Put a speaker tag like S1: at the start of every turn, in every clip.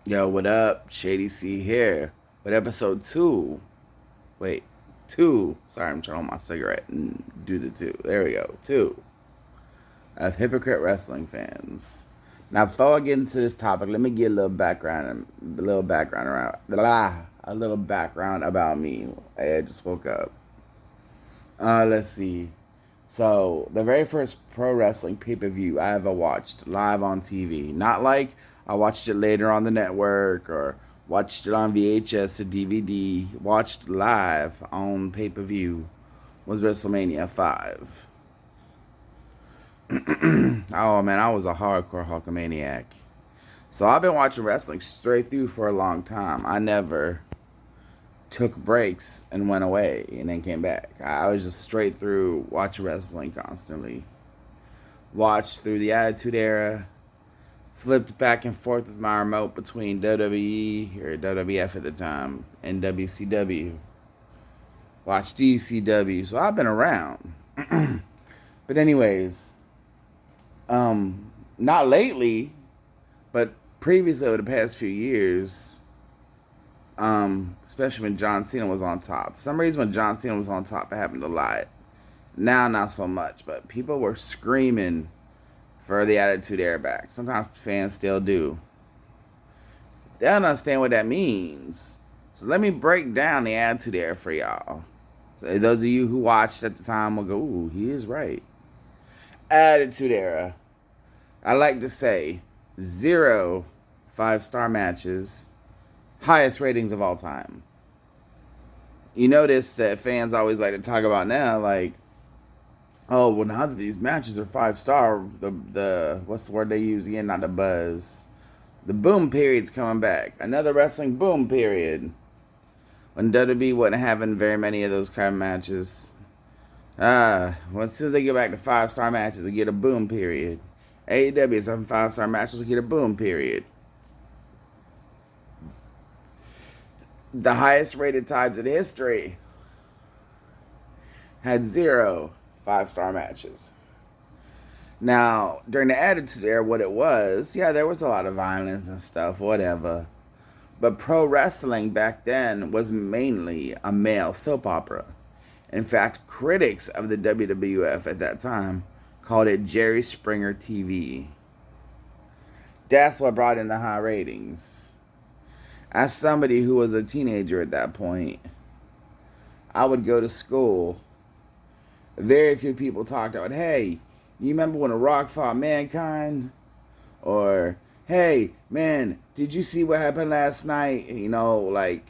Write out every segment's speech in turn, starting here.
S1: Yo, what up? Shady C here with episode two. Wait, two. Sorry, I'm turning on my cigarette and do the two. There we go. Two of Hypocrite wrestling fans. Now, before I get into this topic, let me get a little background about me. I just woke up. Let's see. So, the very first pro wrestling pay per view I ever watched live on TV. Not like I watched it later on the network or watched it on VHS or DVD. Watched live on pay per view was WrestleMania 5. Oh man, I was a hardcore Hulkamaniac. So, I've been watching wrestling straight through for a long time. I never took breaks and went away and then came back. I was just straight through watching wrestling constantly. Watched through the Attitude Era, flipped back and forth with my remote between WWE or WWF at the time and WCW. Watched ECW, so I've been around. But anyways, not lately, but previously over the past few years, especially when John Cena was on top. For some reason, when John Cena was on top, it happened a lot. Now, not so much, but people were screaming for the Attitude Era back. Sometimes fans still do. They don't understand what that means. So let me break down the Attitude Era for y'all. So those of you who watched at the time will go, ooh, he is right. Attitude Era. I like to say 0 5-star matches, highest ratings of all time. You notice that fans always like to talk about now, like, oh, well, now that these matches are 5-star, the what's the word they use again? Not the buzz. The boom period's coming back. Another wrestling boom period. When WWE wasn't having very many of those kind of matches. Well, as soon as they get back to 5-star matches, we get a boom period. AEW is having 5-star matches, we get a boom period. The highest rated times in history had 0 5-star matches. Now, during the Attitude Era, what it was, yeah, there was a lot of violence and stuff, whatever. But pro wrestling back then was mainly a male soap opera. In fact, critics of the WWF at that time called it Jerry Springer TV. That's what brought in the high ratings. As somebody who was a teenager at that point, I would go to school. Very few people talked about, hey, you remember when The Rock fought Mankind? Or, hey, man, did you see what happened last night? You know, like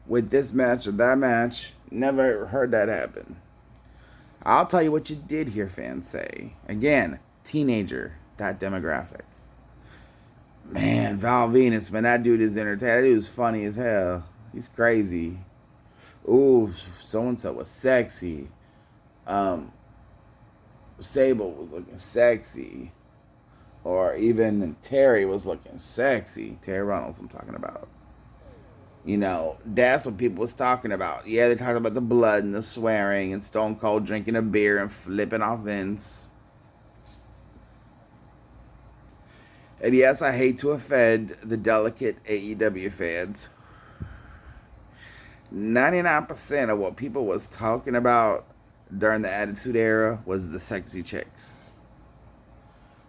S1: with this match or that match. Never heard that happen. I'll tell you what you did hear fans say. Again, teenager, that demographic. Man, Val Venus, man, that dude is entertaining. That dude is funny as hell. He's crazy. Ooh, so and so was sexy. Um, Sable was looking sexy. Or even Terry was looking sexy. Terry Reynolds, I'm talking about. You know, that's what people was talking about. Yeah, they talked about the blood and the swearing and Stone Cold drinking a beer and flipping off Vince. And yes, I hate to offend the delicate AEW fans. 99% of what people was talking about during the Attitude Era was the sexy chicks.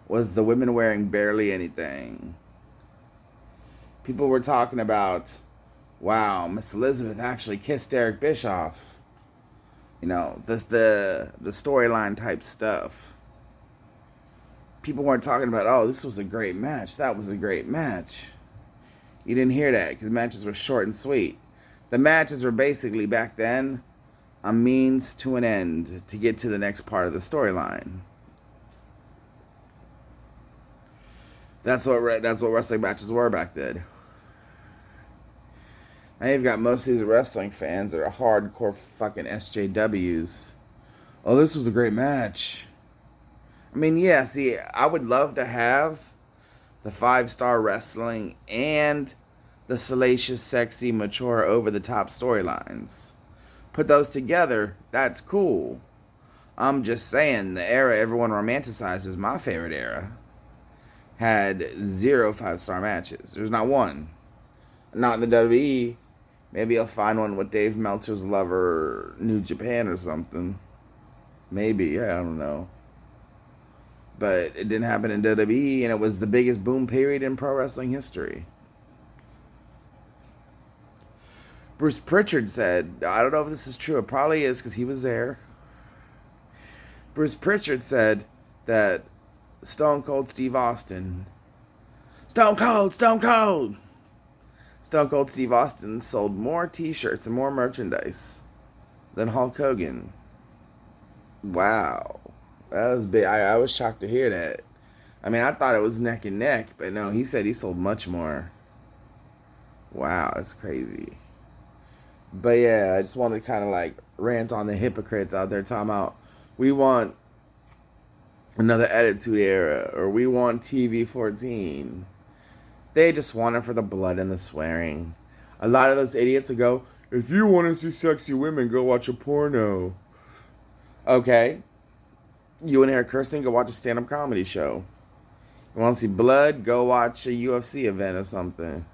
S1: Was the women wearing barely anything. People were talking about, wow, Miss Elizabeth actually kissed Eric Bischoff. You know, the storyline type stuff. People weren't talking about, oh, this was a great match. That was a great match. You didn't hear that because matches were short and sweet. The matches were basically, back then, a means to an end to get to the next part of the storyline. That's what wrestling matches were back then. Now you've got most of these wrestling fans that are hardcore fucking SJWs. Oh, this was a great match. I mean, yeah, see, I would love to have the 5-star wrestling and the salacious, sexy, mature, over the top storylines. Put those together, that's cool. I'm just saying, the era everyone romanticizes, my favorite era, had 0 5-star matches. There's not one. Not in the WWE. Maybe I'll find one with Dave Meltzer's lover, New Japan or something. Maybe, yeah, I don't know. But it didn't happen in WWE, and it was the biggest boom period in pro wrestling history. Bruce Pritchard said, I don't know if this is true, it probably is because he was there. Bruce Pritchard said that Stone Cold Steve Austin, Stone Cold, Stone Cold! Stone Cold Steve Austin sold more t-shirts and more merchandise than Hulk Hogan. Wow. That was big. I was shocked to hear that. I mean, I thought it was neck and neck, but no, he said he sold much more. Wow, that's crazy. But yeah, I just wanted to kind of like rant on the hypocrites out there talking about we want another Attitude Era or we want TV 14. They just want it for the blood and the swearing. A lot of those idiots will go, if you want to see sexy women, go watch a porno. Okay. You in here cursing, go watch a stand-up comedy show. You want to see blood, go watch a UFC event or something.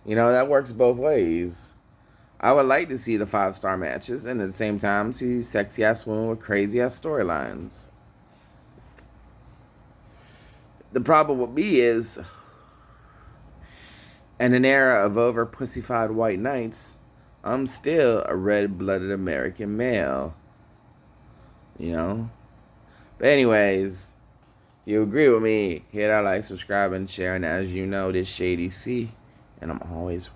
S1: You know, that works both ways. I would like to see the 5-star matches and at the same time see sexy-ass women with crazy-ass storylines. The problem with me is, in an era of over-pussified white knights, I'm still a red-blooded American male. You know? But anyways, if you agree with me, hit that like, subscribe, and share. And as you know, this Shady C, and I'm always